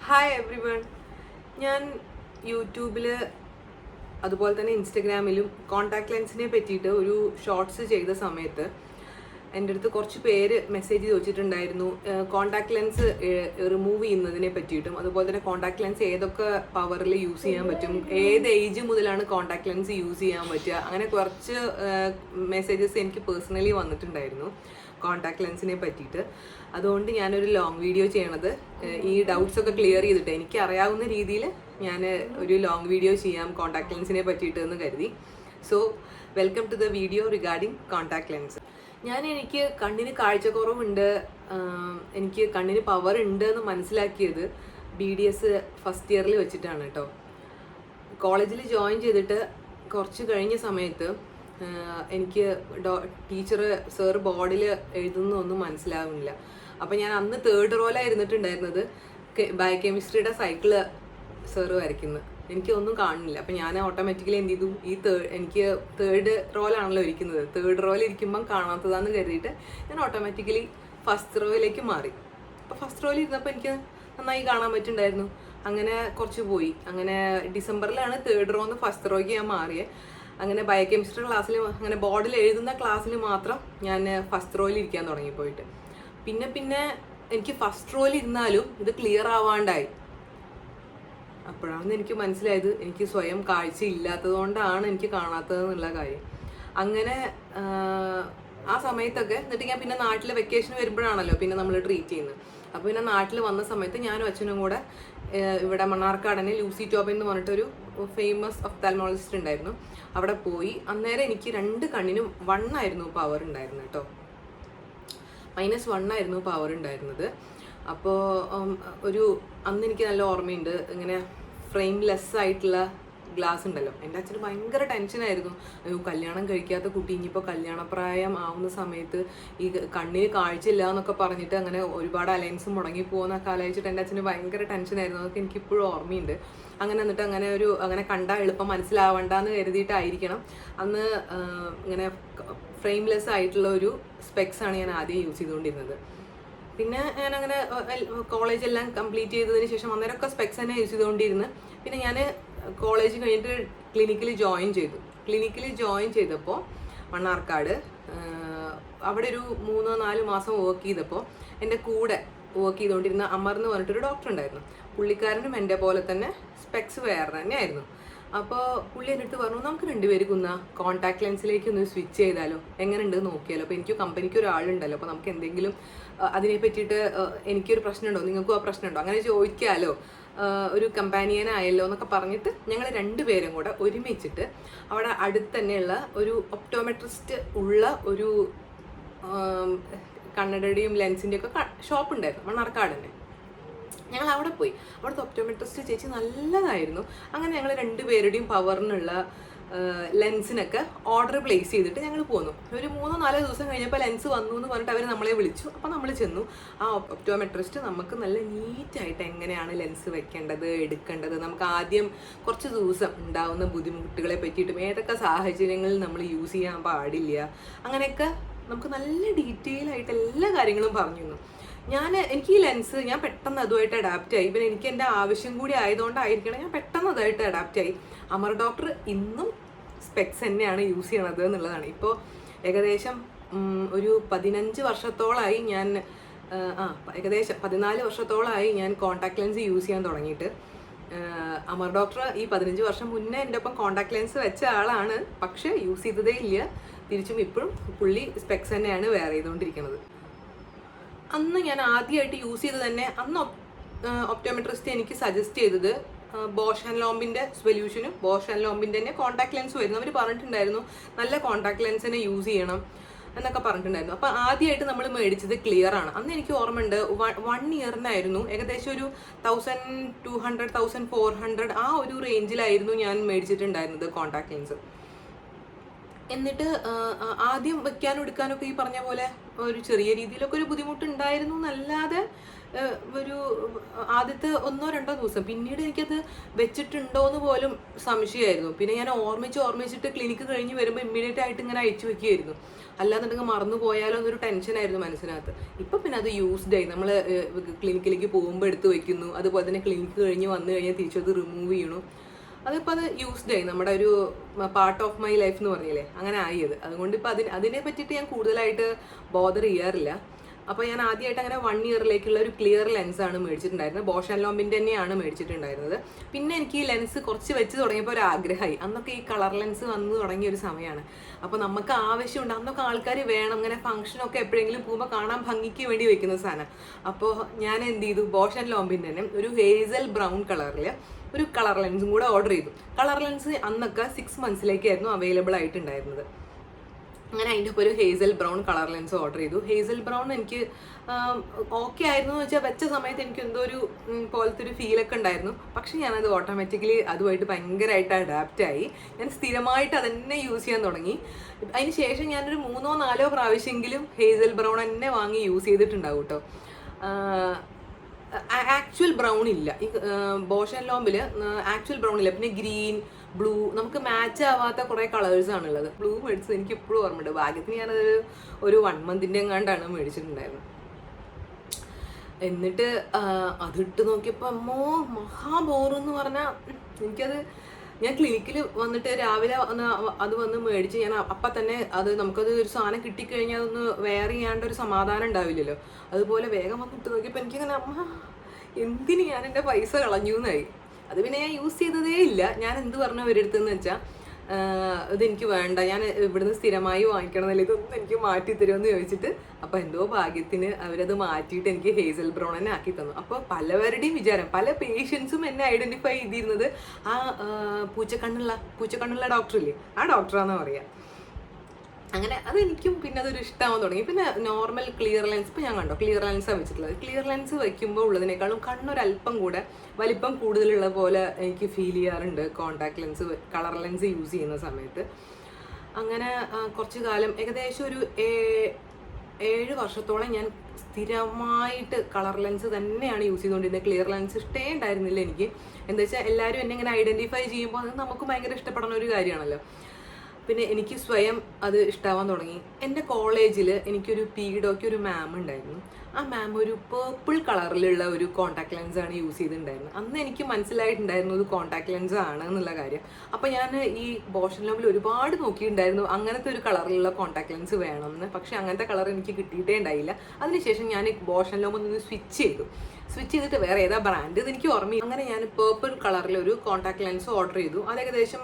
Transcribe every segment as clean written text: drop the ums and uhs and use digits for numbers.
Hi every one. ഞാൻ യൂട്യൂബിൽ അതുപോലെ തന്നെ ഇൻസ്റ്റഗ്രാമിലും കോണ്ടാക്ട് ലെൻസിനെ പറ്റിയിട്ട് ഒരു ഷോർട്സ് ചെയ്ത സമയത്ത് എൻ്റെ അടുത്ത് കുറച്ച് പേര് മെസ്സേജ് ചോദിച്ചിട്ടുണ്ടായിരുന്നു കോണ്ടാക്ട് ലെൻസ് റിമൂവ് ചെയ്യുന്നതിനെ പറ്റിയിട്ടും അതുപോലെ തന്നെ കോണ്ടാക്ട് ലെൻസ് ഏതൊക്കെ പവറിൽ യൂസ് ചെയ്യാൻ പറ്റും, ഏത് ഏജ് മുതലാണ് കോണ്ടാക്ട് ലെൻസ് യൂസ് ചെയ്യാൻ പറ്റുക, അങ്ങനെ കുറച്ച് മെസ്സേജസ് എനിക്ക് പേഴ്സണലി വന്നിട്ടുണ്ടായിരുന്നു കോണ്ടാക്ട് ലെൻസിനെ പറ്റിയിട്ട്. അതുകൊണ്ട് ഞാനൊരു ലോങ് വീഡിയോ ചെയ്യണത് ഈ ഡൗട്ട്സ് ഒക്കെ ക്ലിയർ ചെയ്തിട്ട് എനിക്ക് അറിയാവുന്ന രീതിയിൽ ഞാൻ ഒരു ലോങ് വീഡിയോ ചെയ്യാം കോണ്ടാക്ട് ലെൻസിനെ പറ്റിയിട്ട് എന്ന് കരുതി. So welcome to the video regarding contact lens. എനിക്ക് കണ്ണിന് കാഴ്ചക്കുറവുണ്ട്, എനിക്ക് കണ്ണിന് പവർ ഉണ്ട് എന്ന് മനസ്സിലാക്കിയത് BDS ഫസ്റ്റ് ഇയറിൽ വെച്ചിട്ടാണ് കേട്ടോ. കോളേജിൽ ജോയിൻ ചെയ്തിട്ട് കുറച്ച് കഴിഞ്ഞ സമയത്ത് എനിക്ക് ടീച്ചർ സാർ ബോർഡിൽ എഴുതുന്നൊന്നും മനസ്സിലാവുന്നില്ല. അപ്പം ഞാൻ അന്ന് തേർഡ് റോലായിരുന്നിട്ടുണ്ടായിരുന്നത്. ബയോകെമിസ്ട്രിയുടെ സൈക്കിള് സാറ് വരയ്ക്കുന്നത് എനിക്കൊന്നും കാണുന്നില്ല. അപ്പം ഞാൻ ഓട്ടോമാറ്റിക്കലി എന്ത് ചെയ്തു, എനിക്ക് തേർഡ് റോലാണല്ലോ ഇരിക്കുന്നത്, തേർഡ് റോയിൽ ഇരിക്കുമ്പം കാണാത്തതാന്ന് കരുതിയിട്ട് ഞാൻ ഓട്ടോമാറ്റിക്കലി ഫസ്റ്റ് റോയിലേക്ക് മാറി. അപ്പോൾ ഫസ്റ്റ് റോയിൽ ഇരുന്നപ്പോൾ എനിക്ക് നന്നായി കാണാൻ പറ്റുന്നുണ്ടായിരുന്നു. അങ്ങനെ കുറച്ച് പോയി. അങ്ങനെ ഡിസംബറിലാണ് തേർഡ് റോന്ന് ഫസ്റ്റ് റോയ്ക്ക് ഞാൻ മാറിയത്. അങ്ങനെ ബയോകെമിസ്ട്രി ക്ലാസ്സിൽ, അങ്ങനെ ബോർഡിൽ എഴുതുന്ന ക്ലാസ്സിൽ മാത്രം ഞാൻ ഫസ്റ്റ് റോയിൽ ഇരിക്കാൻ തുടങ്ങിപ്പോയിട്ട് പിന്നെ എനിക്ക് ഫസ്റ്റ് റോയിൽ ഇരുന്നാലും ഇത് ക്ലിയർ ആവാണ്ടായി. അപ്പോഴാണ് എനിക്ക് മനസ്സിലായത് എനിക്ക് സ്വയം കാഴ്ച ഇല്ലാത്തത് കൊണ്ടാണ് എനിക്ക് കാണാത്തത് എന്നുള്ള കാര്യം. അങ്ങനെ ആ സമയത്തൊക്കെ എന്നിട്ട് ഞാൻ പിന്നെ നാട്ടിൽ വെക്കേഷൻ വരുമ്പോഴാണല്ലോ പിന്നെ നമ്മൾ ട്രീറ്റ് ചെയ്യുന്നത്. അപ്പോൾ പിന്നെ നാട്ടിൽ വന്ന സമയത്ത് ഞാനും അച്ഛനും കൂടെ ഇവിടെ മണ്ണാർക്കാടനെ ലൂസി ടോബൻ എന്ന് പറഞ്ഞിട്ടൊരു ഫേമസ് ഒഫ്താൽമോളജിസ്റ്റ് ഉണ്ടായിരുന്നു. അവിടെ പോയി. അന്നേരം എനിക്ക് 2 കണ്ണിനും 1 ആയിരുന്നു പവർ ഉണ്ടായിരുന്നത് കേട്ടോ. -1 ആയിരുന്നു പവർ ഉണ്ടായിരുന്നത്. അപ്പോൾ അന്ന് എനിക്ക് നല്ല ഓർമ്മയുണ്ട്, ഇങ്ങനെ ഫ്രെയിംലെസ് ആയിട്ടുള്ള ഗ്ലാസ് ഉണ്ടല്ലോ. എൻ്റെ അച്ഛന് ഭയങ്കര ടെൻഷനായിരുന്നു. കല്യാണം കഴിക്കാത്ത കുട്ടി ഇനിയിപ്പോൾ കല്യാണപ്രായം ആവുന്ന സമയത്ത് ഈ കണ്ണിന് കാഴ്ചയില്ല എന്നൊക്കെ പറഞ്ഞിട്ട് അങ്ങനെ ഒരുപാട് അലയൻസ് മുടങ്ങി പോകുന്നൊക്കെ ആലോചിച്ചിട്ട് എൻ്റെ അച്ഛന് ഭയങ്കര ടെൻഷനായിരുന്നു. അതൊക്കെ എനിക്കിപ്പോഴും ഓർമ്മയുണ്ട്. എന്നിട്ട് അങ്ങനെ കണ്ടാൽ എളുപ്പം മനസ്സിലാവണ്ടെന്ന് കരുതിയിട്ടായിരിക്കണം അന്ന് ഇങ്ങനെ ഫ്രെയിംലെസ് ആയിട്ടുള്ള ഒരു സ്പെക്സ് ആണ് ഞാൻ ആദ്യം യൂസ് ചെയ്തുകൊണ്ടിരുന്നത്. പിന്നെ ഞാനങ്ങനെ കോളേജെല്ലാം കംപ്ലീറ്റ് ചെയ്തതിന് ശേഷം അന്നേരമൊക്കെ സ്പെക്സ് തന്നെ യൂസ് ചെയ്തുകൊണ്ടിരുന്നു. പിന്നെ ഞാൻ കോളേജ് കഴിഞ്ഞിട്ട് ക്ലിനിക്കിൽ ജോയിൻ ചെയ്തപ്പോൾ മണ്ണാർക്കാട് അവിടെ ഒരു 3-4 മാസം വർക്ക് ചെയ്തപ്പോൾ എൻ്റെ കൂടെ വർക്ക് ചെയ്തുകൊണ്ടിരുന്ന അമർ എന്ന് പറഞ്ഞിട്ടൊരു ഡോക്ടർ ഉണ്ടായിരുന്നു. പുള്ളിക്കാരനും എൻ്റെ പോലെ തന്നെ സ്പെക്സ് വേറെ തന്നെ ആയിരുന്നു. അപ്പോൾ പുള്ളി എൻ്റെ അടുത്ത് പറഞ്ഞു, നമുക്ക് 2 പേര് കോണ്ടാക്ട് ലെൻസിലേക്ക് ഒന്ന് സ്വിച്ച് ചെയ്താലോ, എങ്ങനെയുണ്ട് നോക്കിയാലോ. അപ്പോൾ എനിക്ക് കമ്പനിക്ക് ഒരാളുണ്ടല്ലോ, അപ്പോൾ നമുക്ക് എന്തെങ്കിലും അതിനെ പറ്റിയിട്ട് എനിക്കൊരു പ്രശ്നമുണ്ടോ, നിങ്ങൾക്കും ആ പ്രശ്നമുണ്ടോ, അങ്ങനെ ചോദിക്കാമല്ലോ, ഒരു കമ്പാനിയനായല്ലോ എന്നൊക്കെ പറഞ്ഞിട്ട് ഞങ്ങൾ 2 പേരും കൂടെ ഒരുമിച്ചിട്ട് അവിടെ അടുത്ത് തന്നെയുള്ള ഒരു ഒപ്റ്റോമെട്രിസ്റ്റ് ഉള്ള ഒരു കണ്ണടയുടെയും ലെൻസിൻ്റെ ഒക്കെ ഷോപ്പ് ഉണ്ടായിരുന്നു മണ്ണാർക്കാട് തന്നെ. ഞങ്ങൾ അവിടെ പോയി. അവിടുത്തെ ഒപ്റ്റോമെട്രിസ്റ്റ് ചേച്ചി നല്ലതായിരുന്നു. അങ്ങനെ ഞങ്ങൾ 2 പേരുടെയും പവറിനുള്ള ലെൻസിനൊക്കെ ഓർഡർ പ്ലേസ് ചെയ്തിട്ട് ഞങ്ങൾ പോന്നു. ഒരു 3-4 ദിവസം കഴിഞ്ഞപ്പോൾ ലെൻസ് വന്നു എന്ന് പറഞ്ഞിട്ട് അവർ നമ്മളെ വിളിച്ചു. അപ്പോൾ നമ്മൾ ചെന്നു. ആ ഒപ്റ്റോമെട്രിസ്റ്റ് നമുക്ക് നല്ല നീറ്റായിട്ട് എങ്ങനെയാണ് ലെൻസ് വെക്കേണ്ടത്, എടുക്കേണ്ടത്, നമുക്ക് ആദ്യം കുറച്ച് ദിവസം ഉണ്ടാകുന്ന ബുദ്ധിമുട്ടുകളെ പറ്റിയിട്ടും ഏതൊക്കെ സാഹചര്യങ്ങളിൽ നമ്മൾ യൂസ് ചെയ്യാൻ പാടില്ല, അങ്ങനെയൊക്കെ നമുക്ക് നല്ല ഡീറ്റെയിൽ ആയിട്ട് എല്ലാ കാര്യങ്ങളും പറഞ്ഞു തന്നു. എനിക്ക് ഈ ലെൻസ് ഞാൻ പെട്ടെന്ന് അതുമായിട്ട് അഡാപ്റ്റ് ആയി. പിന്നെ എനിക്ക് എൻ്റെ ആവശ്യം കൂടി ആയതുകൊണ്ടായിരിക്കണം ഞാൻ പെട്ടെന്ന് അതായിട്ട് അഡാപ്റ്റ് ആയി. അമർ ഡോക്ടർ ഇന്നും സ്പെക്സ് തന്നെയാണ് യൂസ് ചെയ്യണത് എന്നുള്ളതാണ്. ഇപ്പോൾ ഏകദേശം ഒരു 15 വർഷത്തോളമായി ഞാൻ ഏകദേശം 14 വർഷത്തോളമായി ഞാൻ കോണ്ടാക്ട് ലെൻസ് യൂസ് ചെയ്യാൻ തുടങ്ങിയിട്ട്. അമർ ഡോക്ടർ ഈ 15 വർഷം മുന്നേ എൻ്റെ ഒപ്പം കോണ്ടാക്ട് ലെൻസ് വെച്ച ആളാണ്, പക്ഷേ യൂസ് ചെയ്തതേ ഇല്ല. തിരിച്ചും ഇപ്പോഴും പുള്ളി സ്പെക്സ് തന്നെയാണ് വെയർ ചെയ്തുകൊണ്ടിരിക്കുന്നത്. അന്ന് ഞാൻ ആദ്യമായിട്ട് യൂസ് ചെയ്തത് തന്നെ അന്ന് ഒപ്റ്റോമെട്രിസ്റ്റ് എനിക്ക് സജസ്റ്റ് ചെയ്തത് ബോഷ് ആൻഡ് ലോംബിൻ്റെ സൊല്യൂഷനും ബോഷ് ആൻഡ് ലോംബിൻ്റെ തന്നെ കോണ്ടാക്ട് ലെൻസ് വരുന്നു. അവർ പറഞ്ഞിട്ടുണ്ടായിരുന്നു നല്ല കോണ്ടാക്ട് ലെൻസ് തന്നെ യൂസ് ചെയ്യണം എന്നൊക്കെ പറഞ്ഞിട്ടുണ്ടായിരുന്നു. അപ്പോൾ ആദ്യമായിട്ട് നമ്മൾ മേടിച്ചത് ക്ലിയർ ആണ്. അന്ന് എനിക്ക് ഓർമ്മയുണ്ട് 1 ഇയറിനായിരുന്നു ഏകദേശം ഒരു 1200 1400 ആ ഒരു റേഞ്ചിലായിരുന്നു ഞാൻ മേടിച്ചിട്ടുണ്ടായിരുന്നത് കോണ്ടാക്ട് ലെൻസ്. എന്നിട്ട് ആദ്യം വെക്കാനും എടുക്കാനൊക്കെ ഈ പറഞ്ഞ പോലെ ഒരു ചെറിയ രീതിയിലൊക്കെ ഒരു ബുദ്ധിമുട്ടുണ്ടായിരുന്നു എന്നല്ലാതെ ഒരു ആദ്യത്തെ 1-2 ദിവസം, പിന്നീട് എനിക്കത് വെച്ചിട്ടുണ്ടോ എന്ന് പോലും സംശയമായിരുന്നു. പിന്നെ ഞാൻ ഓർമ്മിച്ചിട്ട് ക്ലിനിക്ക് കഴിഞ്ഞ് വരുമ്പോൾ ഇമ്മീഡിയറ്റ് ആയിട്ട് ഇങ്ങനെ അയച്ചു വെക്കുകയായിരുന്നു. അല്ലാന്നുണ്ടെങ്കിൽ മറന്നു പോയാലോ എന്നൊരു ടെൻഷനായിരുന്നു മനസ്സിനകത്ത്. ഇപ്പം പിന്നെ അത് യൂസ്ഡ് ആയി. നമ്മൾ ക്ലിനിക്കിലേക്ക് പോകുമ്പോൾ എടുത്ത് വെക്കുന്നു, അതുപോലെ തന്നെ ക്ലിനിക്ക് കഴിഞ്ഞ് വന്നു കഴിഞ്ഞാൽ തിരിച്ചത് റിമൂവ് ചെയ്യണു. അതിപ്പോൾ അത് യൂസ്ഡ് ആയി, നമ്മുടെ ഒരു പാർട്ട് ഓഫ് മൈ ലൈഫ് എന്ന് പറഞ്ഞില്ലേ, അങ്ങനെ ആയത്. അതുകൊണ്ട് ഇപ്പം അതിനെ പറ്റിയിട്ട് ഞാൻ കൂടുതലായിട്ട് ബോദർ ചെയ്യാറില്ല. അപ്പോൾ ഞാൻ ആദ്യമായിട്ട് അങ്ങനെ 1 ഇയറിലേക്കുള്ള ഒരു ക്ലിയർ ലെൻസാണ് മേടിച്ചിട്ടുണ്ടായിരുന്നത്. ബോഷ് ആൻഡ് ലോമ്പിൻ്റെ തന്നെയാണ് മേടിച്ചിട്ടുണ്ടായിരുന്നത്. പിന്നെ എനിക്ക് ഈ ലെൻസ് കുറച്ച് വെച്ച് തുടങ്ങിയപ്പോൾ ഒരു ആഗ്രഹമായി. അന്നൊക്കെ ഈ കളർ ലെൻസ് വന്ന് തുടങ്ങിയ ഒരു സമയമാണ്. അപ്പോൾ നമുക്ക് ആവശ്യമുണ്ട്, അന്നൊക്കെ ആൾക്കാർ വേണം, ഇങ്ങനെ ഫംഗ്ഷനൊക്കെ എപ്പോഴെങ്കിലും പോകുമ്പോൾ കാണാൻ ഭംഗിക്ക് വേണ്ടി വെക്കുന്ന സാധനം. അപ്പോൾ ഞാൻ എന്ത് ചെയ്തു, ബോഷ് ആൻഡ് ലോമ്പിൻ്റെ തന്നെ ഒരു ഹേസൽ ബ്രൗൺ കളറിൽ ഒരു കളർ ലെൻസും കൂടെ ഓർഡർ ചെയ്തു. കളർ ലെൻസ് അന്നൊക്കെ 6 മന്ത്സിലേക്കായിരുന്നു അവൈലബിൾ ആയിട്ടുണ്ടായിരുന്നത്. അങ്ങനെ അതിൻ്റെ ഒപ്പം ഒരു Hazel brown colour lens order ചെയ്തു. ഹേസൽ ബ്രൗൺ എനിക്ക് ഓക്കെ ആയിരുന്നു എന്ന് വെച്ചാൽ വെച്ച സമയത്ത് എനിക്ക് എന്തോ ഒരു പോലത്തെ ഒരു ഫീലൊക്കെ ഉണ്ടായിരുന്നു. പക്ഷെ ഞാനത് ഓട്ടോമാറ്റിക്കലി അതുമായിട്ട് ഭയങ്കരമായിട്ട് അഡാപ്റ്റായി. ഞാൻ സ്ഥിരമായിട്ട് അതന്നെ യൂസ് ചെയ്യാൻ തുടങ്ങി. അതിന് ശേഷം ഞാനൊരു 3-4 പ്രാവശ്യമെങ്കിലും ഹേസൽ ബ്രൗൺ തന്നെ വാങ്ങി യൂസ് ചെയ്തിട്ടുണ്ടാവും കേട്ടോ. ആക്ച്വൽ ബ്രൗൺ ഇല്ല ഈ ബോഷ് ആൻഡ് ലോമ്പിൽ, ആക്ച്വൽ ബ്രൗൺ ഇല്ല. പിന്നെ ഗ്രീൻ, ബ്ലൂ, നമുക്ക് മാച്ച് ആവാത്ത കുറേ കളേഴ്സാണുള്ളത്. ബ്ലൂ മേടിച്ചത് എനിക്ക് ഇപ്പോഴും ഓർമ്മയുണ്ട്. ഭാഗ്യത്തിന് ഞാനത് ഒരു 1 മന്തിൻ്റെ എങ്ങാണ്ടാണ് മേടിച്ചിട്ടുണ്ടായിരുന്നത്. എന്നിട്ട് അതിട്ട് നോക്കിയപ്പോൾ അമ്മോ മഹാബോറെന്ന് പറഞ്ഞാൽ എനിക്കത്, ഞാൻ ക്ലിനിക്കിൽ വന്നിട്ട് രാവിലെ അത് വന്ന് മേടിച്ച് ഞാൻ അപ്പം തന്നെ അത് നമുക്കത് ഒരു സാധനം കിട്ടിക്കഴിഞ്ഞാൽ അതൊന്ന് വെയർ ചെയ്യാണ്ട് ഒരു സമാധാനം ഉണ്ടാവില്ലല്ലോ. അതുപോലെ വേഗം വന്നിട്ട് നോക്കിയപ്പോൾ എനിക്കിങ്ങനെ അമ്മ എന്തിന് ഞാൻ എൻ്റെ പൈസ കളഞ്ഞു എന്നായി. അത് പിന്നെ ഞാൻ യൂസ് ചെയ്തതേ ഇല്ല. ഞാൻ എന്ത് പറഞ്ഞു അവരെടുത്തെന്ന് വെച്ചാൽ ഇതെനിക്ക് വേണ്ട, ഞാൻ ഇവിടുന്ന് സ്ഥിരമായി വാങ്ങിക്കണമെന്നില്ല, ഇതൊന്നും എനിക്ക് മാറ്റി തരുമെന്ന് ചോദിച്ചിട്ട് അപ്പോൾ എന്തോ ഭാഗ്യത്തിന് അവരത് മാറ്റിയിട്ട് എനിക്ക് ഹേസൽ ബ്രൗൺ തന്നെ ആക്കി തന്നു. അപ്പോൾ പലവരുടെയും വിചാരം, പല പേഷ്യൻസും എന്നെ ഐഡൻറ്റിഫൈ ചെയ്തിരുന്നത് ആ പൂച്ചക്കണ്ണുള്ള ഡോക്ടറില്ലേ, ആ ഡോക്ടറാണെന്ന് പറയാം. അങ്ങനെ അതെനിക്കും പിന്നെ അതൊരു ഇഷ്ടമാവാൻ തുടങ്ങി. പിന്നെ നോർമൽ ക്ലിയർ ലെൻസ് ഇപ്പോൾ ഞാൻ കണ്ടോ ക്ലിയർ ലെൻസാണ് വെച്ചിട്ടുള്ളത്. ക്ലിയർ ലെൻസ് വയ്ക്കുമ്പോൾ ഉള്ളതിനേക്കാളും കണ്ണൊരല്പം കൂടെ വലിപ്പം കൂടുതലുള്ള പോലെ എനിക്ക് ഫീൽ ചെയ്യാറുണ്ട് contact lens, colour lens use ചെയ്യുന്ന സമയത്ത്. അങ്ങനെ കുറച്ച് കാലം, ഏകദേശം ഒരു 7 വർഷത്തോളം ഞാൻ സ്ഥിരമായിട്ട് കളർ ലെൻസ് തന്നെയാണ് യൂസ് ചെയ്തുകൊണ്ടിരുന്നത്. ക്ലിയർ ലെൻസ് ഇഷ്ടേ ഉണ്ടായിരുന്നില്ല എനിക്ക്. എന്താ വെച്ചാൽ എല്ലാവരും എന്നെ ഇങ്ങനെ ഐഡൻറ്റിഫൈ ചെയ്യുമ്പോൾ അത് നമുക്ക് ഭയങ്കര ഇഷ്ടപ്പെടുന്ന ഒരു കാര്യമാണല്ലോ. പിന്നെ എനിക്ക് സ്വയം അത് ഇഷ്ടമാവാൻ തുടങ്ങി. എൻ്റെ കോളേജിൽ എനിക്കൊരു പീഡോയ്ക്ക് ഒരു മാം ഉണ്ടായിരുന്നു. ആ മാം ഒരു പേർപ്പിൾ കളറിലുള്ള ഒരു കോണ്ടാക്ട് ലെൻസാണ് യൂസ് ചെയ്തിട്ടുണ്ടായിരുന്നത്. അന്ന് എനിക്ക് മനസ്സിലായിട്ടുണ്ടായിരുന്നു ഇത് കോണ്ടാക്ട് ലെൻസ് ആണ് എന്നുള്ള കാര്യം. അപ്പോൾ ഞാൻ ഈ ബോഷ് ആൻഡ് ലോമ്പിൽ ഒരുപാട് നോക്കിയിട്ടുണ്ടായിരുന്നു അങ്ങനത്തെ ഒരു കളറിലുള്ള കോണ്ടാക്ട് ലെൻസ് വേണമെന്ന്. പക്ഷേ അങ്ങനത്തെ കളർ എനിക്ക് കിട്ടിയിട്ടേ ഉണ്ടായില്ല. അതിനുശേഷം ഞാൻ ബോഷ് ആൻഡ് ലോമ്പിൽ നിന്ന് സ്വിച്ച് ചെയ്തിട്ട് വേറെ ഏതാ ബ്രാൻഡ് എന്ന് എനിക്ക് ഓർമ്മയില്ല. അങ്ങനെ ഞാൻ പേർപ്പിൾ കളറിൽ ഒരു കോണ്ടാക്ട് ലെൻസ് ഓർഡർ ചെയ്തു. അത് ഏകദേശം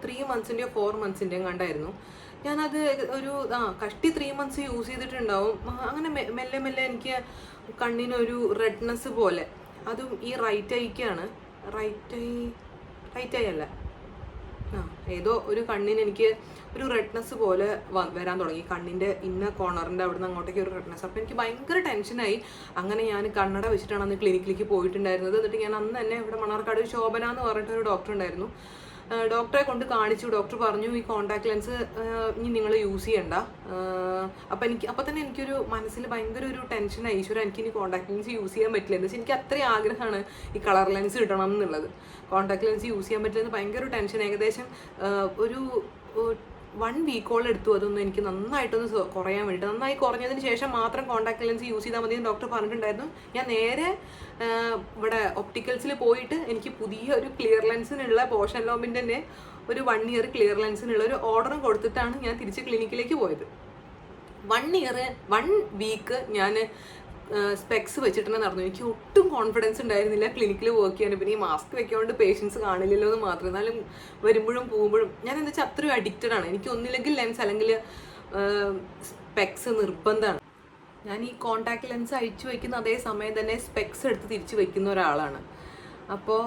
3 മന്ത്സിൻ്റെയോ 4 മന്ത്സിൻ്റെയോ കണ്ടായിരുന്നു. ഞാനത് ഒരു കഷ്ടി 3 മന്ത്സ് യൂസ് ചെയ്തിട്ടുണ്ടാവും. അങ്ങനെ മെല്ലെ മെല്ലെ എനിക്ക് കണ്ണിനൊരു റെഡ്നെസ് പോലെ, അതും ഈ റൈറ്റ് ഐ അല്ല, ഏതോ ഒരു കണ്ണിന് എനിക്ക് ഒരു റെഡ്നെസ് പോലെ വരാൻ തുടങ്ങി. കണ്ണിൻ്റെ ഇന്ന കോർണറിൻ്റെ അവിടെ നിന്ന് അങ്ങോട്ടേക്ക് ഒരു റെഡ്നെസ്. അപ്പോൾ എനിക്ക് ഭയങ്കര ടെൻഷനായി. അങ്ങനെ ഞാൻ കണ്ണട വെച്ചിട്ടാണ് അന്ന് ക്ലിനിക്കിലേക്ക് പോയിട്ടുണ്ടായിരുന്നത്. എന്നിട്ട് ഞാൻ അന്ന് തന്നെ ഇവിടെ മണ്ണാർക്കാട് ശോഭന എന്ന് പറഞ്ഞിട്ടൊരു ഡോക്ടർ ഉണ്ടായിരുന്നു. ഡോക്ടറെ കൊണ്ട് കാണിച്ചു. ഡോക്ടർ പറഞ്ഞു ഈ കോണ്ടാക്ട് ലെൻസ് ഇനി നിങ്ങൾ യൂസ് ചെയ്യണ്ട. അപ്പം തന്നെ എനിക്കൊരു മനസ്സിൽ ഭയങ്കര ഒരു ടെൻഷനായി. ഈശ്വര എനിക്കിനി കോണ്ടാക്ട് ലെൻസ് യൂസ് ചെയ്യാൻ പറ്റില്ല. എന്താ വെച്ചാൽ എനിക്ക് അത്രയും ആഗ്രഹമാണ് ഈ കളർ ലെൻസ് ഇടണം എന്നുള്ളത്. കോണ്ടാക്ട് ലെൻസ് യൂസ് ചെയ്യാൻ പറ്റില്ലെന്ന് ഭയങ്കര ടെൻഷൻ. ഏകദേശം ഒരു 1 വീക്കോളം എടുത്തു അതൊന്നും എനിക്ക് നന്നായിട്ടൊന്ന് കുറയാൻ വേണ്ടിയിട്ട്. നന്നായി കുറഞ്ഞതിന് ശേഷം മാത്രം കോണ്ടാക്ട് ലെൻസ് യൂസ് ചെയ്താൽ മതി എന്ന് ഡോക്ടർ പറഞ്ഞിട്ടുണ്ടായിരുന്നു. ഞാൻ നേരെ ഇവിടെ ഒപ്റ്റിക്കൽസിൽ പോയിട്ട് എനിക്ക് പുതിയ ഒരു ക്ലിയർ ലെൻസിനുള്ള ബോഷ് ആൻഡ് ലോമ്പിൻ്റെ തന്നെ ഒരു 1 ഇയർ ക്ലിയർ ലെൻസിനുള്ള ഒരു ഓർഡറും കൊടുത്തിട്ടാണ് ഞാൻ തിരിച്ച് ക്ലിനിക്കിലേക്ക് പോയത്. 1 വീക്ക് ഞാൻ സ്പെക്സ് വെച്ചിട്ട് നടന്നു. എനിക്ക് ഒട്ടും കോൺഫിഡൻസ് ഉണ്ടായിരുന്നില്ല ക്ലിനിക്കിൽ വർക്ക് ചെയ്യാൻ. പിന്നെ ഈ മാസ്ക് വെക്കാണ്ട് പേഷ്യൻസ് കാണില്ലല്ലോ എന്ന് മാത്രം. എന്നാലും വരുമ്പോഴും പോകുമ്പോഴും ഞാൻ എന്താ വെച്ചാൽ അത്രയും അഡിക്റ്റഡ് ആണ്. എനിക്ക് ഒന്നില്ലെങ്കിൽ ലെൻസ് അല്ലെങ്കിൽ സ്പെക്സ് നിർബന്ധമാണ്. ഞാൻ ഈ കോണ്ടാക്ട് ലെൻസ് അഴിച്ചു വയ്ക്കുന്ന അതേ സമയം തന്നെ സ്പെക്സ് എടുത്ത് തിരിച്ച് വയ്ക്കുന്ന ഒരാളാണ്. അപ്പോൾ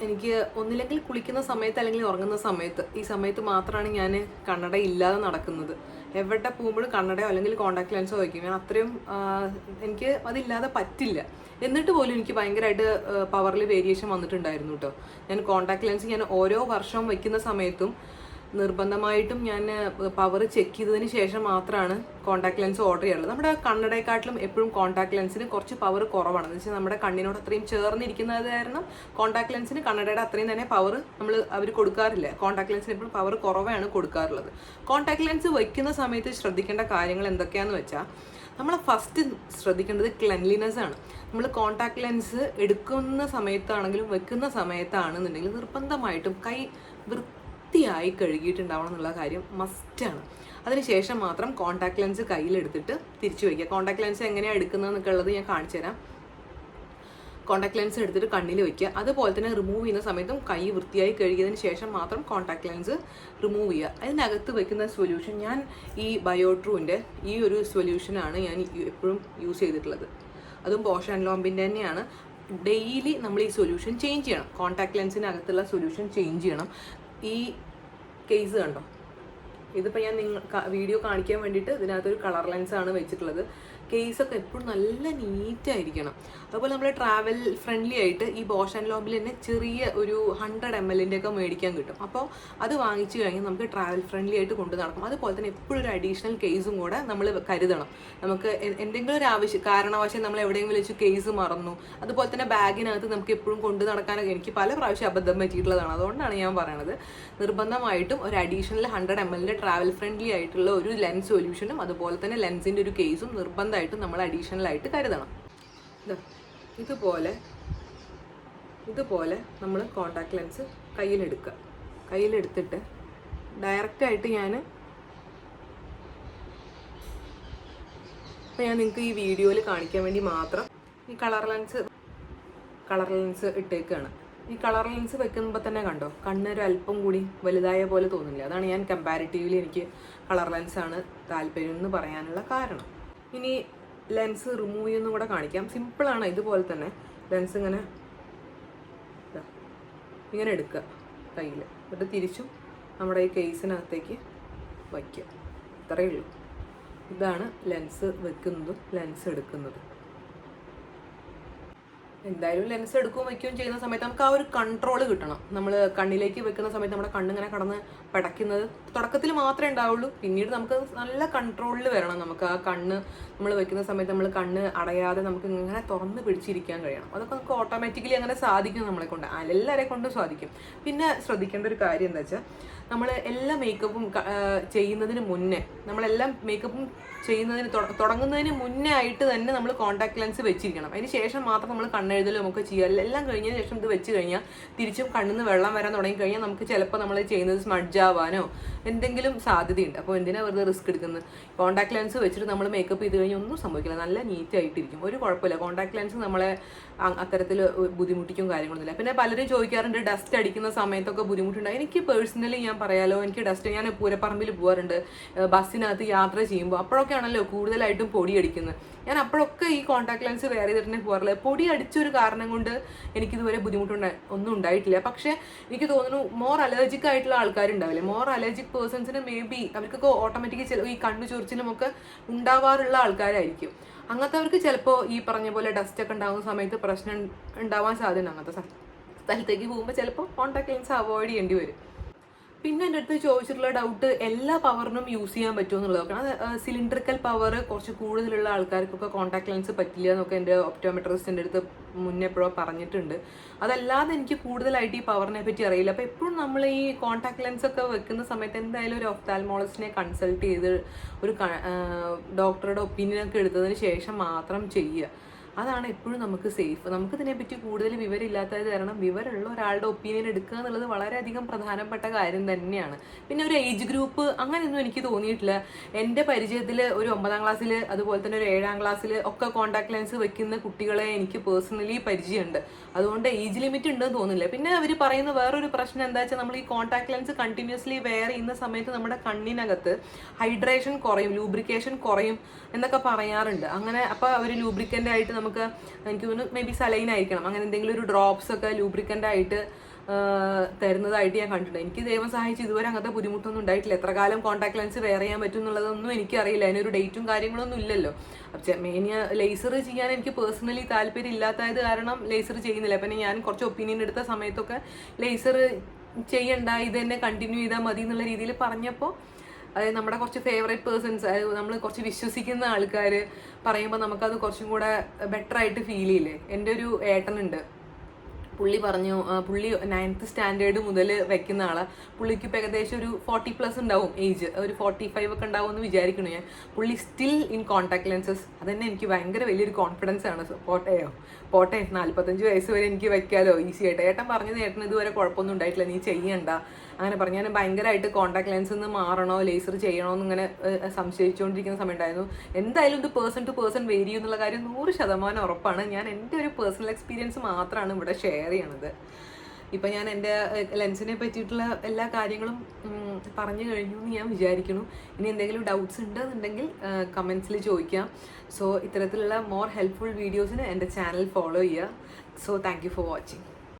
എനിക്ക് ഒന്നില്ലെങ്കിൽ കുളിക്കുന്ന സമയത്ത് അല്ലെങ്കിൽ ഉറങ്ങുന്ന സമയത്ത്, ഈ സമയത്ത് മാത്രമാണ് ഞാൻ കണ്ണട ഇല്ലാതെ നടക്കുന്നത്. എവിടെ പോകുമ്പോഴും കണ്ണടയോ അല്ലെങ്കിൽ കോണ്ടാക്ട് ലെൻസോ വയ്ക്കും. ഞാൻ അത്രയും എനിക്ക് അതില്ലാതെ പറ്റില്ല. എന്നിട്ട് പോലും എനിക്ക് ഭയങ്കരമായിട്ട് പവറിൽ വേരിയേഷൻ വന്നിട്ടുണ്ടായിരുന്നു കേട്ടോ. ഞാൻ കോണ്ടാക്ട് ലെൻസ് ഓരോ വർഷവും വയ്ക്കുന്ന സമയത്തും നിർബന്ധമായിട്ടും ഞാൻ പവർ ചെക്ക് ചെയ്തതിന് ശേഷം മാത്രമാണ് കോൺടാക്ട് ലെൻസ് ഓർഡർ ചെയ്യാറുള്ളത്. നമ്മുടെ കണ്ണടയെക്കാട്ടിലും എപ്പോഴും കോൺടാക്ട് ലെൻസിന് കുറച്ച് പവർ കുറവാണ്. എന്ന് വെച്ചാൽ നമ്മുടെ കണ്ണിനോട് അത്രയും ചേർന്നിരിക്കുന്നത് കാരണം കോൺടാക്ട് ലെൻസിന് കണ്ണടയുടെ അത്രയും തന്നെ പവർ അവർ കൊടുക്കാറില്ല. കോൺടാക്ട് ലെൻസിന് എപ്പോഴും പവർ കുറവാണ് കൊടുക്കാറുള്ളത്. കോൺടാക്ട് ലെൻസ് വയ്ക്കുന്ന സമയത്ത് ശ്രദ്ധിക്കേണ്ട കാര്യങ്ങൾ എന്തൊക്കെയാണെന്ന് വെച്ചാൽ, നമ്മൾ ഫസ്റ്റ് ശ്രദ്ധിക്കേണ്ടത് ക്ലെൻലിനെസ് ആണ്. നമ്മൾ കോൺടാക്ട് ലെൻസ് എടുക്കുന്ന സമയത്താണെങ്കിലും വെക്കുന്ന സമയത്താണെന്നുണ്ടെങ്കിൽ നിർബന്ധമായിട്ടും കൈ വൃത്തിയായി കഴുകിയിട്ടുണ്ടാവണം എന്നുള്ള കാര്യം മസ്റ്റാണ്. അതിനുശേഷം മാത്രം കോൺടാക്ട് ലെൻസ് കയ്യിലെടുത്തിട്ട് തിരിച്ചു വയ്ക്കുക. കോൺടാക്ട് ലെൻസ് എങ്ങനെയാണ് എടുക്കുന്നതെന്നൊക്കെ ഉള്ളത് ഞാൻ കാണിച്ചു തരാം. കോൺടാക്ട് ലെൻസ് എടുത്തിട്ട് കണ്ണിൽ വയ്ക്കുക. അതുപോലെ തന്നെ റിമൂവ് ചെയ്യുന്ന സമയത്തും കൈ വൃത്തിയായി കഴുകിയതിന് ശേഷം മാത്രം കോൺടാക്ട് ലെൻസ് റിമൂവ് ചെയ്യുക. അതിനകത്ത് വയ്ക്കുന്ന സൊല്യൂഷൻ, ഞാൻ ഈ ബയോട്രൂവിൻ്റെ ഈ ഒരു സൊല്യൂഷനാണ് ഞാൻ എപ്പോഴും യൂസ് ചെയ്തിട്ടുള്ളത്. അതും ബോഷ് ആൻഡ് ലോംബിൻ്റെ തന്നെയാണ്. ഡെയിലി നമ്മൾ ഈ സൊല്യൂഷൻ ചേഞ്ച് ചെയ്യണം. കോൺടാക്ട് ലെൻസിനകത്തുള്ള സൊല്യൂഷൻ ചേഞ്ച് ചെയ്യണം. ഈ കേസ് കണ്ടോ, ഇതിപ്പോൾ ഞാൻ വീഡിയോ കാണിക്കാൻ വേണ്ടിയിട്ട് ഇതിനകത്തൊരു കളർ ലെൻസാണ് വെച്ചിട്ടുള്ളത്. കേസൊക്കെ എപ്പോഴും നല്ല നീറ്റായിരിക്കണം. അതുപോലെ നമ്മൾ ട്രാവൽ ഫ്രണ്ട്ലി ആയിട്ട് ഈ ബോഷ് ആൻഡ് ലോംബിൽ തന്നെ ചെറിയ ഒരു 100 ml ഒക്കെ മേടിക്കാൻ കിട്ടും. അപ്പോൾ അത് വാങ്ങിച്ചു കഴിഞ്ഞാൽ നമുക്ക് ട്രാവൽ ഫ്രണ്ട്ലി ആയിട്ട് കൊണ്ടു നടക്കും. അതുപോലെ തന്നെ എപ്പോഴും ഒരു അഡീഷണൽ കേസും കൂടെ നമ്മൾ കരുതണം. നമുക്ക് എന്തെങ്കിലും ഒരു കാരണവശാൽ നമ്മൾ എവിടെയെങ്കിലും വെച്ച് കേസ് മറന്നു, അതുപോലെ തന്നെ ബാഗിനകത്ത് നമുക്ക് എപ്പോഴും കൊണ്ടു നടക്കാനൊക്കെ എനിക്ക് പല പ്രാവശ്യം അബദ്ധം പറ്റിയിട്ടുള്ളതാണ്. അതുകൊണ്ടാണ് ഞാൻ പറയണത്, നിർബന്ധമായിട്ടും ഒരു അഡീഷണൽ 100 ml ട്രാവൽ ഫ്രണ്ട്ലി ആയിട്ടുള്ള ഒരു ലെൻസ് സൊല്യൂഷനും അതുപോലെ തന്നെ ലെൻസിൻ്റെ ഒരു കേസും നിർബന്ധമായിട്ടും നമ്മൾ അഡീഷണൽ ആയിട്ട് കരുതണം. ഇതുപോലെ നമ്മൾ കോൺടാക്ട് ലെൻസ് കയ്യിലെടുക്കുക. കയ്യിലെടുത്തിട്ട് ഡയറക്റ്റായിട്ട് ഞാൻ നിങ്ങൾക്ക് ഈ വീഡിയോയിൽ കാണിക്കാൻ വേണ്ടി മാത്രം ഈ കളർ ലെൻസ് ഇട്ടേക്കാണ്. ഈ കളർ ലെൻസ് വെക്കുമ്പോൾ തന്നെ കണ്ടോ, കണ്ണൊരു അല്പം കൂടി വലുതായ പോലെ തോന്നില്ല. അതാണ് ഞാൻ കമ്പാരിറ്റീവ്ലി എനിക്ക് കളർ ലെൻസാണ് താല്പര്യം എന്ന് പറയാനുള്ള കാരണം. ഇനി ലെൻസ് റിമൂവ് ചെയ്യുന്നതും കൂടെ കാണിക്കാം. സിമ്പിളാണ്. ഇതുപോലെ തന്നെ ലെൻസ് ഇങ്ങനെ എടുക്കുക കയ്യിൽ, എന്നിട്ട് തിരിച്ചും നമ്മുടെ ഈ കേസിനകത്തേക്ക് വയ്ക്കുക. ഇത്രയേ ഉള്ളൂ. ഇതാണ് ലെൻസ് വെക്കുന്നതും ലെൻസ് എടുക്കുന്നതും. എന്തായാലും ലെൻസ് എടുക്കുകയും വയ്ക്കുകയും ചെയ്യുന്ന സമയത്ത് നമുക്ക് ആ ഒരു കൺട്രോൾ കിട്ടണം. നമ്മൾ കണ്ണിലേക്ക് വെക്കുന്ന സമയത്ത് നമ്മുടെ കണ്ണിങ്ങനെ കടന്ന് പടയ്ക്കുന്നത് തുടക്കത്തിൽ മാത്രമേ ഉണ്ടാവുള്ളൂ. പിന്നീട് നമുക്ക് നല്ല കൺട്രോളിൽ വരണം. നമുക്ക് ആ കണ്ണ് നമ്മൾ വെക്കുന്ന സമയത്ത് നമ്മൾ കണ്ണ് അടയാതെ നമുക്ക് ഇങ്ങനെ തുറന്ന് പിടിച്ചിരിക്കാൻ കഴിയണം. അതൊക്കെ നമുക്ക് ഓട്ടോമാറ്റിക്കലി അങ്ങനെ സാധിക്കും, നമ്മളെ കൊണ്ട്, എല്ലാവരെ കൊണ്ടും സാധിക്കും. പിന്നെ ശ്രദ്ധിക്കേണ്ട ഒരു കാര്യം എന്താ വെച്ചാൽ, നമ്മൾ എല്ലാ മേക്കപ്പും ചെയ്യുന്നതിന് മുന്നേ, നമ്മളെല്ലാം മേക്കപ്പും തുടങ്ങുന്നതിന് മുന്നേ ആയിട്ട് തന്നെ നമ്മൾ കോൺടാക്ട് ലെൻസ് വെച്ചിരിക്കണം. അതിന് ശേഷം മാത്രം നമ്മൾ കണ്ണെഴുതലും ഒക്കെ ചെയ്യുക. എല്ലാം കഴിഞ്ഞതിന് ശേഷം ഇത് വെച്ച് കഴിഞ്ഞാൽ തിരിച്ചും കണ്ണിൽ നിന്ന് വെള്ളം വരാൻ തുടങ്ങിക്കഴിഞ്ഞാൽ നമുക്ക് ചിലപ്പോൾ നമ്മൾ ചെയ്യുന്നത് സ്മഡ്ജ് ആവാനോ എന്തെങ്കിലും സാധ്യതയുണ്ട്. അപ്പോൾ എന്തിനാ വെറുതെ റിസ്ക് എടുക്കുന്നത്? കോൺടാക്ട് ലെൻസ് വെച്ചിട്ട് നമ്മൾ മേക്കപ്പ് ചെയ്ത് കഴിഞ്ഞാൽ ഒന്നും സംഭവിക്കില്ല, നല്ല നീറ്റായിട്ടിരിക്കും, ഒരു കുഴപ്പമില്ല. കോൺടാക്ട് ലെൻസ് നമ്മളെ അത്തരത്തിൽ ബുദ്ധിമുട്ടിക്കും കാര്യങ്ങളൊന്നുമില്ല. പിന്നെ പലരും ചോദിക്കാറുണ്ട് ഡസ്റ്റ് അടിക്കുന്ന സമയത്തൊക്കെ ബുദ്ധിമുട്ടുണ്ട്. എനിക്ക് പേഴ്സണലി ഞാൻ പറയാലോ, എനിക്ക് ഡസ്റ്റ്, ഞാൻ പൂരപ്പറമ്പിൽ പോകാറുണ്ട് ബസ്സിനകത്ത് യാത്ര ചെയ്യുമ്പോൾ. അപ്പോഴൊക്കെയാണല്ലോ കൂടുതലായിട്ടും പൊടി അടിക്കുന്നത്. ഞാൻ അപ്പോഴൊക്കെ ഈ കോൺടാക്ട് ലെൻസ് വെയർ ചെയ്തിട്ട് പോകാറില്ല. പൊടി അടിച്ചൊരു കാരണം കൊണ്ട് എനിക്കിതുവരെ ഒന്നും ഉണ്ടായിട്ടില്ല. പക്ഷേ എനിക്ക് തോന്നുന്നു മോർ അലർജിക് ആയിട്ടുള്ള ആൾക്കാരുണ്ടാവില്ലേ, മോർ അലർജിക് പേഴ്സൺസിന് മേ ബി അവർക്കൊക്കെ ഓട്ടോമാറ്റിക്കലി ഈ കണ്ണു ചൊറിച്ചിലും ഒക്കെ ഉണ്ടാവാറുള്ള ആൾക്കാരായിരിക്കും. അങ്ങനത്തെവർക്ക് ചിലപ്പോൾ ഈ പറഞ്ഞ പോലെ ഡസ്റ്റ് ഒക്കെ ഉണ്ടാകുന്ന സമയത്ത് പ്രശ്നം ഉണ്ടാവാൻ സാധ്യത. അങ്ങനത്തെ സ്ഥലത്തേക്ക് പോകുമ്പോൾ ചിലപ്പോൾ കോൺടാക്ട് ലെൻസ് അവോയ്ഡ് ചെയ്യേണ്ടി വരും. പിന്നെ എൻ്റെ അടുത്ത് ചോദിച്ചിട്ടുള്ള ഡൗട്ട്, എല്ലാ പവറിനും യൂസ് ചെയ്യാൻ പറ്റുമോ എന്നുള്ളതൊക്കെ. അത് സിലിണ്ടറിക്കൽ പവർ കുറച്ച് കൂടുതലുള്ള ആൾക്കാർക്കൊക്കെ കോൺടാക്ട് ലെൻസ് പറ്റില്ല എന്നൊക്കെ എൻ്റെ ഒപ്റ്റോമെട്രിസ്റ്റിൻ്റെ അടുത്ത് മുന്നേ എപ്പോഴോ പറഞ്ഞിട്ടുണ്ട്. അതല്ലാതെ എനിക്ക് കൂടുതലായിട്ട് ഈ പവറിനെ പറ്റി അറിയില്ല. അപ്പോൾ എപ്പോഴും നമ്മൾ ഈ കോൺടാക്ട് ലെൻസ് ഒക്കെ വെക്കുന്ന സമയത്ത് എന്തായാലും ഒരു ഒഫ്താൽമോളജിസ്റ്റിനെ കൺസൾട്ട് ചെയ്ത് ഒരു ഡോക്ടറുടെ ഒപ്പീനിയനൊക്കെ എടുത്തതിന് ശേഷം മാത്രം ചെയ്യുക. അതാണ് എപ്പോഴും നമുക്ക് സേഫ്. നമുക്കിതിനെപ്പറ്റി കൂടുതൽ വിവരമില്ലാത്തത് കാരണം വിവരമുള്ള ഒരാളുടെ ഒപ്പീനിയൻ എടുക്കുക എന്നുള്ളത് വളരെയധികം പ്രധാനപ്പെട്ട കാര്യം തന്നെയാണ്. പിന്നെ ഒരു ഏജ് ഗ്രൂപ്പ് അങ്ങനെയൊന്നും എനിക്ക് തോന്നിയിട്ടില്ല. എൻ്റെ പരിചയത്തിൽ ഒരു 9ാം ക്ലാസ്സിൽ അതുപോലെ തന്നെ ഒരു 7ാം ക്ലാസ്സിൽ ഒക്കെ കോൺടാക്ട് ലെൻസ് വെക്കുന്ന കുട്ടികളെ എനിക്ക് പേഴ്സണലി പരിചയമുണ്ട്. അതുകൊണ്ട് ഏജ് ലിമിറ്റ് ഉണ്ടെന്ന് തോന്നുന്നില്ല. പിന്നെ അവർ പറയുന്ന വേറൊരു പ്രശ്നം എന്താ വെച്ചാൽ, നമ്മൾ ഈ കോൺടാക്ട് ലെൻസ് കണ്ടിന്യൂസ്ലി വെയർ ചെയ്യുന്ന സമയത്ത് നമ്മുടെ കണ്ണിനകത്ത് ഹൈഡ്രേഷൻ കുറയും, ലൂബ്രിക്കേഷൻ കുറയും എന്നൊക്കെ പറയാറുണ്ട്. അങ്ങനെ അപ്പോൾ ഒരു ലൂബ്രിക്കൻ്റ് ആയിട്ട് നമുക്ക്, എനിക്ക് തോന്നുന്നു മേ ബി സലൈൻ ആയിരിക്കണം, അങ്ങനെ എന്തെങ്കിലും ഒരു ഡ്രോപ്സ് ഒക്കെ ലൂബ്രിക്കൻ്റ് ആയിട്ട് തരുന്നതായിട്ട് ഞാൻ കണ്ടിട്ടുണ്ട്. എനിക്ക് ദൈവം സഹായിച്ച് ഇതുവരെ അങ്ങനത്തെ ബുദ്ധിമുട്ടൊന്നും ഉണ്ടായിട്ടില്ല. എത്ര കാലം കോൺടാക്ട് ലെൻസ് വെയർ ചെയ്യാൻ പറ്റും എന്നുള്ളതൊന്നും എനിക്കറിയില്ല. അതിനൊരു ഡേറ്റും കാര്യങ്ങളൊന്നും ഇല്ലല്ലോ. ലേസർ ചെയ്യാൻ എനിക്ക് പേഴ്സണലി താല്പര്യം ഇല്ലാത്തത് കാരണം ലേസർ ചെയ്യുന്നില്ല. പിന്നെ ഞാൻ കുറച്ച് ഒപ്പീനിയൻ എടുത്ത സമയത്തൊക്കെ ലേസർ ചെയ്യണ്ട, ഇത് തന്നെ കണ്ടിന്യൂ ചെയ്താൽ മതി എന്നുള്ള രീതിയിൽ പറഞ്ഞപ്പോൾ, അതായത് നമ്മുടെ കുറച്ച് ഫേവറേറ്റ് പേഴ്സൺസ്, അതായത് നമ്മൾ കുറച്ച് വിശ്വസിക്കുന്ന ആൾക്കാർ പറയുമ്പോൾ നമുക്കത് കുറച്ചും കൂടെ ബെറ്റർ ആയിട്ട് ഫീൽ ചെയ്യില്ലേ. എൻ്റെ ഒരു ഏട്ടനുണ്ട്, പുള്ളി പറഞ്ഞു, പുള്ളി 9th സ്റ്റാൻഡേർഡ് മുതൽ വെക്കുന്ന ആളാണ്. പുള്ളിക്ക് ഇപ്പോൾ ഏകദേശം ഒരു 40+ ഉണ്ടാവും ഏജ്, ഒരു 45 ഒക്കെ ഉണ്ടാവും എന്ന് വിചാരിക്കുന്നു ഞാൻ. പുള്ളി സ്റ്റിൽ ഇൻ കോൺടാക്ട് ലെൻസസ്. അതന്നെ എനിക്ക് ഭയങ്കര വലിയൊരു കോൺഫിഡൻസ് ആണ്. പോട്ടെ 45 വയസ്സ് വരെ എനിക്ക് വെക്കാലോ ഈസി ആയിട്ട്. ഏട്ടൻ പറഞ്ഞത് ഏട്ടൻ ഇതുവരെ കുഴപ്പമൊന്നും ഉണ്ടായിട്ടില്ല, നീ ചെയ്യണ്ട അങ്ങനെ പറഞ്ഞു. ഞാൻ ഭയങ്കരമായിട്ട് കോൺടാക്ട് ലെൻസിൽ നിന്ന് മാറണോ ലേസർ ചെയ്യണോ എന്നിങ്ങനെ സംശയിച്ചുകൊണ്ടിരിക്കുന്ന സമയം ഉണ്ടായിരുന്നു. എന്തായാലും ഇത് പേഴ്സൺ ടു പേഴ്സൺ വേരി ചെയ്യും എന്നുള്ള കാര്യം 100% ഉറപ്പാണ്. ഞാൻ എൻ്റെ ഒരു പേഴ്സണൽ എക്സ്പീരിയൻസ് മാത്രമാണ് ഇവിടെ ഷെയർ ചെയ്യണത്. ഇപ്പം ഞാൻ എൻ്റെ ലെൻസിനെ പറ്റിയിട്ടുള്ള എല്ലാ കാര്യങ്ങളും പറഞ്ഞു കഴിഞ്ഞു എന്ന് ഞാൻ വിചാരിക്കുന്നു. ഇനി എന്തെങ്കിലും ഡൗട്ട്സ് ഉണ്ടെന്നുണ്ടെങ്കിൽ കമൻസിൽ ചോദിക്കാം. സോ ഇത്തരത്തിലുള്ള മോർ ഹെൽപ്ഫുൾ വീഡിയോസിന് എൻ്റെ ചാനൽ ഫോളോ ചെയ്യുക. So thank you for watching.